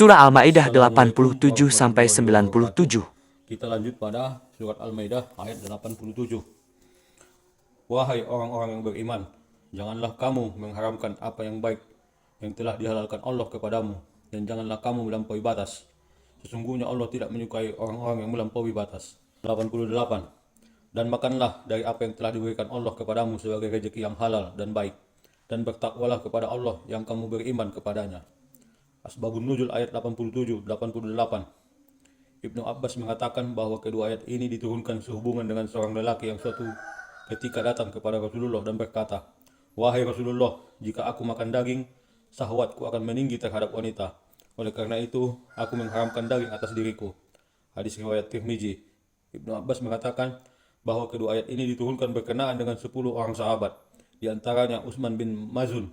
Surah Al-Maidah Assalamualaikum 87-97. Kita lanjut pada surat Al-Maidah ayat 87. Wahai orang-orang yang beriman, janganlah kamu mengharamkan apa yang baik yang telah dihalalkan Allah kepadamu, dan janganlah kamu melampaui batas. Sesungguhnya Allah tidak menyukai orang-orang yang melampaui batas. 88. Dan makanlah dari apa yang telah diberikan Allah kepadamu sebagai rezeki yang halal dan baik, dan bertakwalah kepada Allah yang kamu beriman kepadanya. Asbabun Nuzul ayat 87-88. Ibnu Abbas mengatakan bahwa kedua ayat ini diturunkan sehubungan dengan seorang lelaki yang suatu ketika datang kepada Rasulullah dan berkata, "Wahai Rasulullah, jika aku makan daging, syahwatku akan meninggi terhadap wanita. Oleh karena itu, aku mengharamkan daging atas diriku." Hadis riwayat Tirmizi. Ibnu Abbas mengatakan bahwa kedua ayat ini diturunkan berkenaan dengan 10 orang sahabat, di antaranya Utsman bin Mazun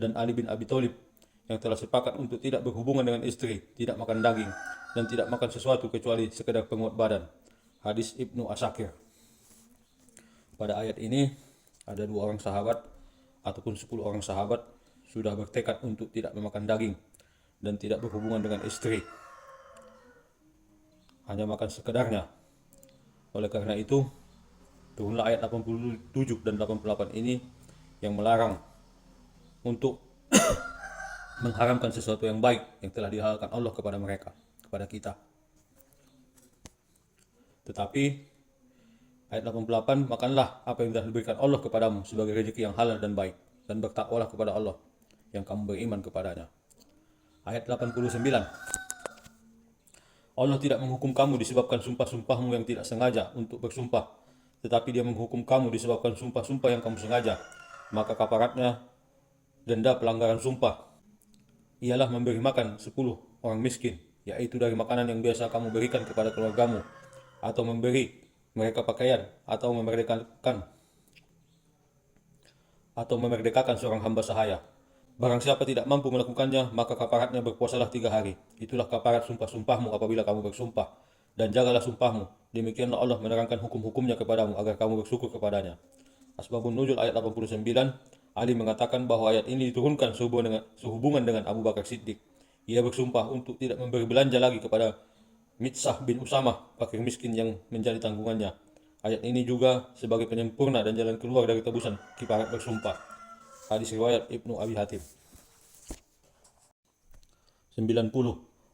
dan Ali bin Abi Thalib, yang telah sepakat untuk tidak berhubungan dengan istri, tidak makan daging, dan tidak makan sesuatu kecuali sekedar penguat badan. Hadis Ibnu Asakir. Pada ayat ini ada 2 orang sahabat ataupun 10 orang sahabat sudah bertekad untuk tidak memakan daging dan tidak berhubungan dengan istri, hanya makan sekedarnya. Oleh karena itu, turunlah ayat 87 dan 88 ini yang melarang untuk mengharamkan sesuatu yang baik yang telah dihalalkan Allah kepada mereka, kepada kita. Tetapi ayat 88, makanlah apa yang telah diberikan Allah kepadamu sebagai rezeki yang halal dan baik, dan bertakwalah kepada Allah yang kamu beriman kepadanya. Ayat 89, Allah tidak menghukum kamu disebabkan sumpah-sumpahmu yang tidak sengaja untuk bersumpah, tetapi Dia menghukum kamu disebabkan sumpah-sumpah yang kamu sengaja. Maka kafaratnya denda pelanggaran sumpah ialah memberi makan 10 orang miskin, yaitu dari makanan yang biasa kamu berikan kepada keluargamu, atau memberi mereka pakaian, atau memerdekakan seorang hamba sahaya. Barang siapa tidak mampu melakukannya, maka kafaratnya berpuasalah 3 hari. Itulah kafarat sumpah-sumpahmu apabila kamu bersumpah. Dan jagalah sumpahmu. Demikianlah Allah menerangkan hukum-hukumnya kepadamu agar kamu bersyukur kepadanya. Asbabun Nuzul ayat 89, Ali mengatakan bahwa ayat ini diturunkan sehubungan dengan Abu Bakar Siddiq. Ia bersumpah untuk tidak memberi belanja lagi kepada Mitsah bin Usamah, fakir miskin yang menjadi tanggungannya. Ayat ini juga sebagai penyempurna dan jalan keluar dari tebusan kifarat bersumpah. Hadis riwayat Ibnu Abi Hatim. 90.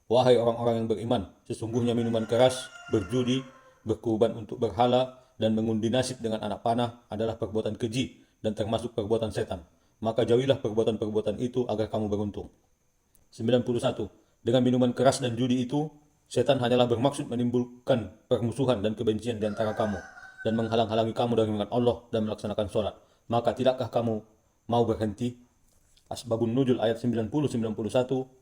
Wahai orang-orang yang beriman, sesungguhnya minuman keras, berjudi, berkurban untuk berhala, dan mengundi nasib dengan anak panah adalah perbuatan keji dan termasuk perbuatan setan. Maka jauhilah perbuatan-perbuatan itu agar kamu beruntung. 91. Dengan minuman keras dan judi itu, setan hanyalah bermaksud menimbulkan permusuhan dan kebencian di antara kamu, dan menghalang-halangi kamu dari mengingat Allah dan melaksanakan sholat. Maka tidakkah kamu mau berhenti? Asbabun Nuzul ayat 90-91,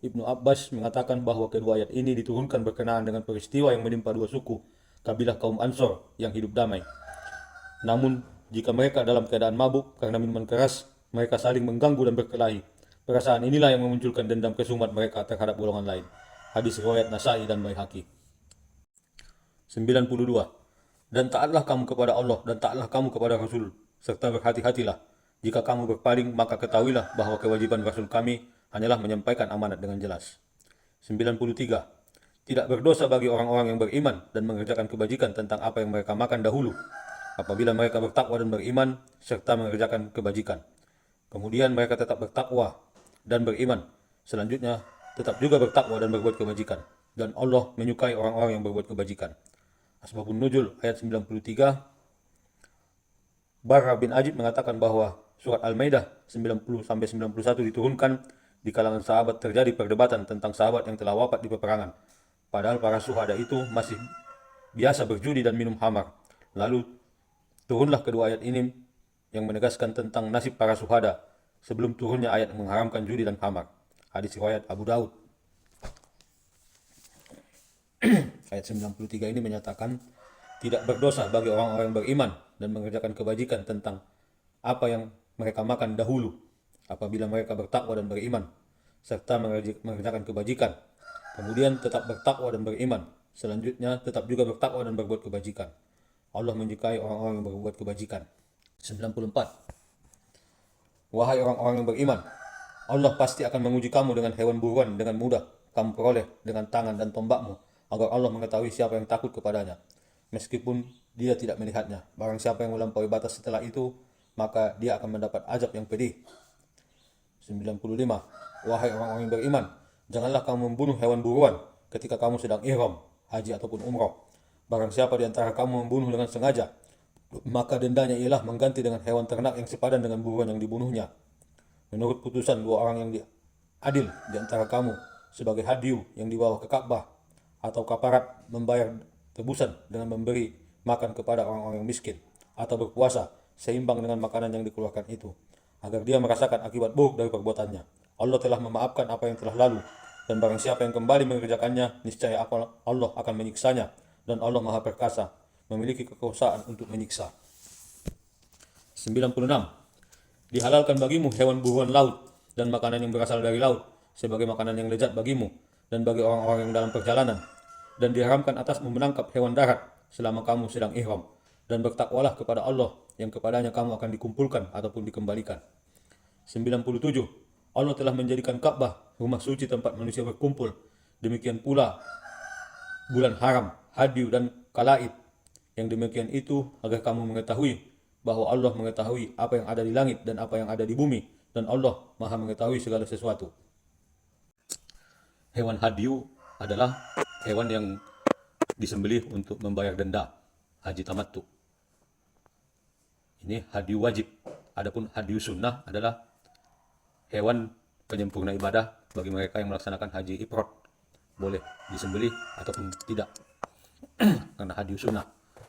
Ibnu Abbas mengatakan bahwa kedua ayat ini diturunkan berkenaan dengan peristiwa yang menimpa 2 suku, kabilah kaum Ansor yang hidup damai. Namun, jika mereka dalam keadaan mabuk karena minuman keras, mereka saling mengganggu dan berkelahi. Perasaan inilah yang memunculkan dendam kesumat mereka terhadap golongan lain. Hadis riwayat Nasai dan Baihaqi. 92. Dan taatlah kamu kepada Allah dan taatlah kamu kepada Rasul, serta berhati-hatilah. Jika kamu berpaling, maka ketahuilah bahwa kewajiban Rasul kami hanyalah menyampaikan amanat dengan jelas. 93. Tidak berdosa bagi orang-orang yang beriman dan mengerjakan kebajikan tentang apa yang mereka makan dahulu, apabila mereka bertakwa dan beriman, serta mengerjakan kebajikan. Kemudian mereka tetap bertakwa dan beriman. Selanjutnya, tetap juga bertakwa dan berbuat kebajikan. Dan Allah menyukai orang-orang yang berbuat kebajikan. Asbabun Nuzul ayat 93, Barra bin Ajib mengatakan bahwa surat Al-Maidah 90-91 diturunkan di kalangan sahabat terjadi perdebatan tentang sahabat yang telah wafat di peperangan. Padahal para syuhada itu masih biasa berjudi dan minum khamar. Lalu turunlah kedua ayat ini yang menegaskan tentang nasib para syuhada sebelum turunnya ayat mengharamkan judi dan khamar. Hadis riwayat Abu Daud. Ayat 93 ini menyatakan tidak berdosa bagi orang-orang yang beriman dan mengerjakan kebajikan tentang apa yang mereka makan dahulu, apabila mereka bertakwa dan beriman, serta mengerjakan kebajikan. Kemudian tetap bertakwa dan beriman. Selanjutnya tetap juga bertakwa dan berbuat kebajikan. Allah menyukai orang-orang yang berbuat kebajikan. 94. Wahai orang-orang yang beriman, Allah pasti akan menguji kamu dengan hewan buruan dengan mudah, kamu peroleh dengan tangan dan tombakmu, agar Allah mengetahui siapa yang takut kepadanya, meskipun dia tidak melihatnya. Barang siapa yang melampaui batas setelah itu, maka dia akan mendapat azab yang pedih. 95. Wahai orang-orang yang beriman, janganlah kamu membunuh hewan buruan ketika kamu sedang ihram, haji ataupun umrah. Barang siapa di antara kamu membunuh dengan sengaja, maka dendanya ialah mengganti dengan hewan ternak yang sepadan dengan buruan yang dibunuhnya. Menurut putusan dua orang yang adil di antara kamu, sebagai hadiu yang dibawa ke Ka'bah, atau kafarat membayar tebusan dengan memberi makan kepada orang-orang yang miskin, atau berpuasa seimbang dengan makanan yang dikeluarkan itu, agar dia merasakan akibat buruk dari perbuatannya. Allah telah memaafkan apa yang telah lalu, dan barang siapa yang kembali mengerjakannya, niscaya Allah akan menyiksanya, dan Allah Maha Perkasa, memiliki kekuasaan untuk menyiksa. 96. Dihalalkan bagimu hewan buruan laut dan makanan yang berasal dari laut sebagai makanan yang lezat bagimu dan bagi orang-orang yang dalam perjalanan, dan diharamkan atasmu menangkap hewan darat selama kamu sedang ihram, dan bertakwalah kepada Allah yang kepadanya kamu akan dikumpulkan ataupun dikembalikan. 97. Allah telah menjadikan Ka'bah rumah suci tempat manusia berkumpul. Demikian pula bulan haram, hadiu dan kalaid. Yang demikian itu agar kamu mengetahui bahwa Allah mengetahui apa yang ada di langit dan apa yang ada di bumi, dan Allah Maha mengetahui segala sesuatu. Hewan hadiu adalah hewan yang disembelih untuk membayar denda haji tamattu. Ini hadiu wajib. Adapun hadiu sunnah adalah hewan penyempurna ibadah bagi mereka yang melaksanakan haji ifrad. Boleh disembelih ataupun tidak karena hadiu sunnah.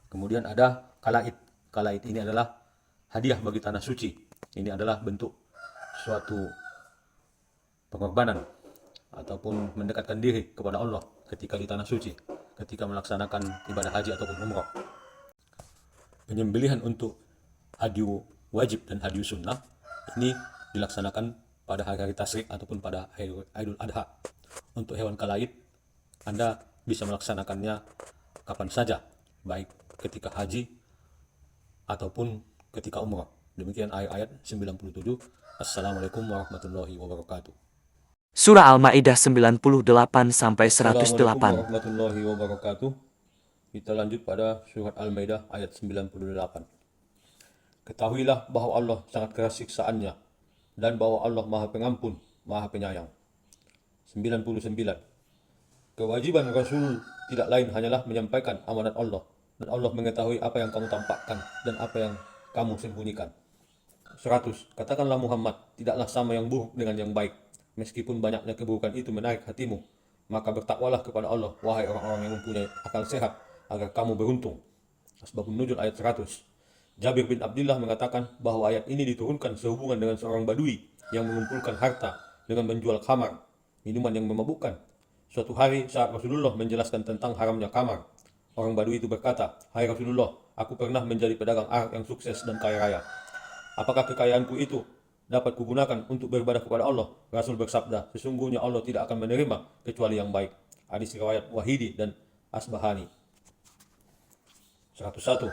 Kemudian ada kalaid. Kalaid ini adalah hadiah bagi tanah suci. Ini adalah bentuk suatu pengorbanan ataupun mendekatkan diri kepada Allah ketika di tanah suci, ketika melaksanakan ibadah haji ataupun umrah. Penyembelihan untuk hadiu wajib dan hadiu sunnah ini dilaksanakan pada hari-hari tasyrik ataupun pada Idul Adha. Untuk hewan kalaid, Anda bisa melaksanakannya kapan saja, baik ketika haji ataupun ketika umrah. Demikian ayat 97. Assalamualaikum warahmatullahi wabarakatuh. Surah Al-Maidah 98 sampai 108. Assalamualaikum warahmatullahi wabarakatuh. Kita lanjut pada surat Al-Maidah ayat 98. Ketahuilah bahwa Allah sangat keras siksaannya, dan bahwa Allah Maha Pengampun, Maha Penyayang. 99. Kewajiban Rasul tidak lain hanyalah menyampaikan amanat Allah, dan Allah mengetahui apa yang kamu tampakkan dan apa yang kamu sembunyikan. 100. Katakanlah Muhammad, tidaklah sama yang buruk dengan yang baik, meskipun banyaknya keburukan itu menarik hatimu, maka bertakwalah kepada Allah, wahai orang-orang yang mempunyai akal sehat, agar kamu beruntung. Asbabun Nuzul ayat 100. Jabir bin Abdullah mengatakan bahwa ayat ini diturunkan sehubungan dengan seorang badui yang mengumpulkan harta dengan menjual khamar, minuman yang memabukkan. Suatu hari saat Rasulullah menjelaskan tentang haramnya khamar, orang badui itu berkata, "Hai Rasulullah, aku pernah menjadi pedagang arak yang sukses dan kaya raya. Apakah kekayaanku itu dapat kugunakan untuk beribadah kepada Allah?" Rasul bersabda, "Sesungguhnya Allah tidak akan menerima kecuali yang baik." Hadis riwayat Wahidi dan Asbahani. 101.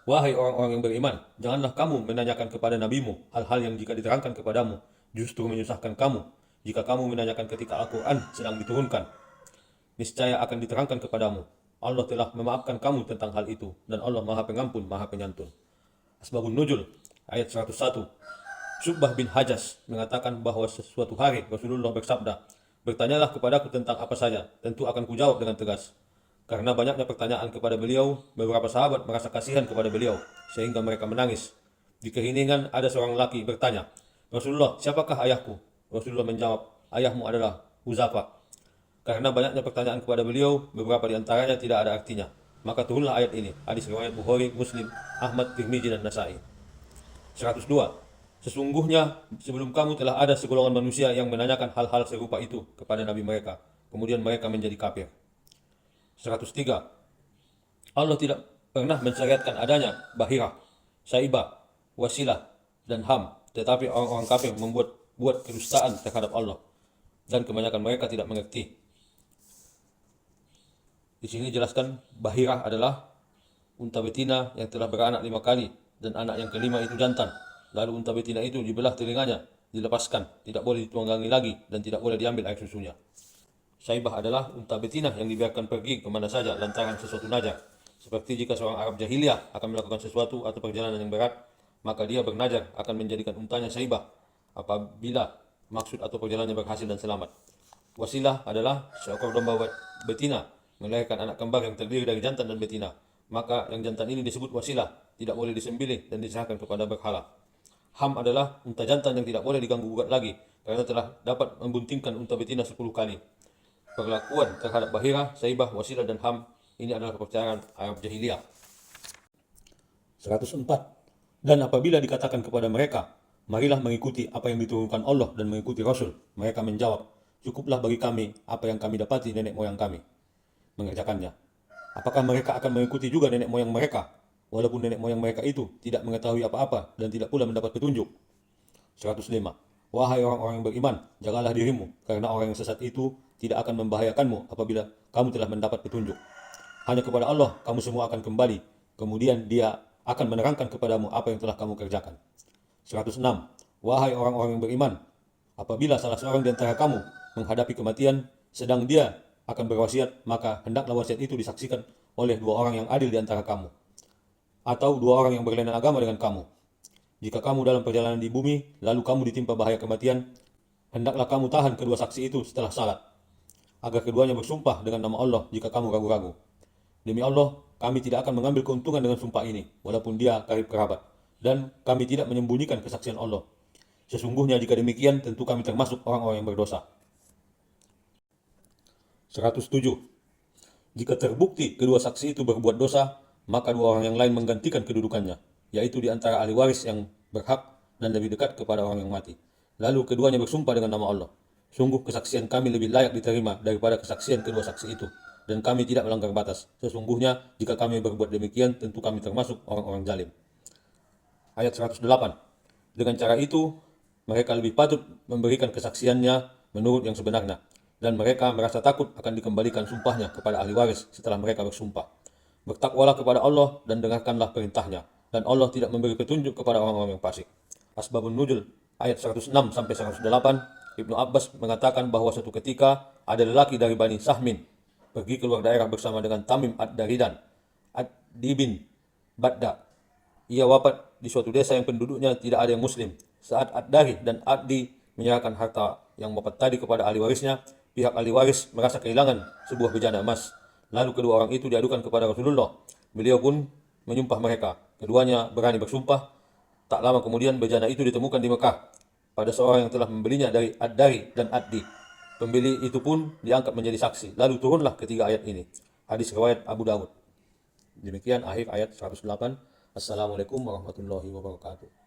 Wahai orang-orang yang beriman, janganlah kamu menanyakan kepada nabimu hal-hal yang jika diterangkan kepadamu justru menyusahkan kamu, jika kamu menanyakan ketika Al-Quran sedang diturunkan. Niscaya akan diterangkan kepadamu. Allah telah memaafkan kamu tentang hal itu, dan Allah Maha Pengampun, Maha Penyantun. Asbabun Nuzul ayat 101. Syu'bah bin Hajas mengatakan bahwa sesuatu hari Rasulullah bersabda, "Bertanyalah kepadaku tentang apa saja, tentu akan kujawab dengan tegas." Karena banyaknya pertanyaan kepada beliau, beberapa sahabat merasa kasihan kepada beliau, sehingga mereka menangis. Di keheningan ada seorang lelaki bertanya, "Rasulullah, siapakah ayahku?" Rasulullah menjawab, "Ayahmu adalah Huzafa." Karena banyaknya pertanyaan kepada beliau, beberapa di antaranya tidak ada artinya. Maka turunlah ayat ini, hadis riwayat Bukhari, Muslim, Ahmad, Tirmizi, dan Nasai. 102. Sesungguhnya sebelum kamu telah ada segolongan manusia yang menanyakan hal-hal serupa itu kepada nabi mereka, kemudian mereka menjadi kafir. 103. Allah tidak pernah mensyariatkan adanya bahirah, saibah, wasilah, dan ham, tetapi orang-orang kafir buat kedustaan terhadap Allah, dan kebanyakan mereka tidak mengerti. Di sini jelaskan bahirah adalah unta betina yang telah beranak 5 kali, dan anak yang kelima itu jantan. Lalu unta betina itu dibelah telinganya, dilepaskan, tidak boleh ditunggangi lagi, dan tidak boleh diambil air susunya. Saibah adalah unta betina yang dibiarkan pergi kemana saja lantaran sesuatu najar. Seperti jika seorang Arab jahiliyah akan melakukan sesuatu atau perjalanan yang berat, maka dia bernajar akan menjadikan untanya saibah apabila maksud atau perjalanannya berhasil dan selamat. Wasilah adalah seekor domba betina melahirkan anak kembar yang terdiri dari jantan dan betina. Maka yang jantan ini disebut wasilah, tidak boleh disembelih dan diserahkan kepada berhala. Ham adalah unta jantan yang tidak boleh diganggu gugat lagi karena telah dapat membuntingkan unta betina 10 kali. Perlakuan terhadap bahira, saibah, wasilah dan ham ini adalah kepercayaan Arab jahiliyah. 104. Dan apabila dikatakan kepada mereka, marilah mengikuti apa yang diturunkan Allah dan mengikuti Rasul, mereka menjawab, cukuplah bagi kami apa yang kami dapati nenek moyang kami mengerjakannya. Apakah mereka akan mengikuti juga nenek moyang mereka, walaupun nenek moyang mereka itu tidak mengetahui apa-apa dan tidak pula mendapat petunjuk? 105. Wahai orang-orang yang beriman, jagalah dirimu, karena orang yang sesat itu tidak akan membahayakanmu apabila kamu telah mendapat petunjuk. Hanya kepada Allah kamu semua akan kembali, kemudian Dia akan menerangkan kepadamu apa yang telah kamu kerjakan. 106. Wahai orang-orang yang beriman, apabila salah seorang di antara kamu menghadapi kematian, sedang dia akan berwasiat, maka hendaklah wasiat itu disaksikan oleh 2 orang yang adil di antara kamu, atau 2 orang yang berlainan agama dengan kamu. Jika kamu dalam perjalanan di bumi, lalu kamu ditimpa bahaya kematian, hendaklah kamu tahan kedua saksi itu setelah salat, agar keduanya bersumpah dengan nama Allah jika kamu ragu-ragu. Demi Allah, kami tidak akan mengambil keuntungan dengan sumpah ini, walaupun dia karib kerabat, dan kami tidak menyembunyikan kesaksian Allah. Sesungguhnya jika demikian, tentu kami termasuk orang-orang yang berdosa. 107. Jika terbukti kedua saksi itu berbuat dosa, maka 2 orang yang lain menggantikan kedudukannya, yaitu di antara ahli waris yang berhak dan lebih dekat kepada orang yang mati. Lalu keduanya bersumpah dengan nama Allah, sungguh kesaksian kami lebih layak diterima daripada kesaksian kedua saksi itu, dan kami tidak melanggar batas. Sesungguhnya jika kami berbuat demikian, tentu kami termasuk orang-orang zalim. Ayat 108. Dengan cara itu, mereka lebih patut memberikan kesaksiannya menurut yang sebenarnya, dan mereka merasa takut akan dikembalikan sumpahnya kepada ahli waris setelah mereka bersumpah. Bertakwalah kepada Allah dan dengarkanlah perintahnya, dan Allah tidak memberi petunjuk kepada orang-orang yang fasik. Asbabun Nuzul ayat 106-108. Ibnu Abbas mengatakan bahwa suatu ketika ada lelaki dari Bani Sahmin pergi keluar daerah bersama dengan Tamim ad-Daridan, Ad-Di bin Badda. Ia wafat di suatu desa yang penduduknya tidak ada yang muslim. Saat Ad-Dari dan Ad-Di menyerahkan harta yang wafat tadi kepada ahli warisnya, pihak ahli waris merasa kehilangan sebuah bejana emas. Lalu kedua orang itu diadukan kepada Rasulullah. Beliau pun menyumpah mereka. Keduanya berani bersumpah. Tak lama kemudian bejana itu ditemukan di Mekah pada seorang yang telah membelinya dari Ad-Dari dan Ad-Di. Pembeli itu pun diangkat menjadi saksi. Lalu turunlah ketiga ayat ini. Hadis riwayat Abu Dawud. Demikian akhir ayat 108. Assalamualaikum warahmatullahi wabarakatuh.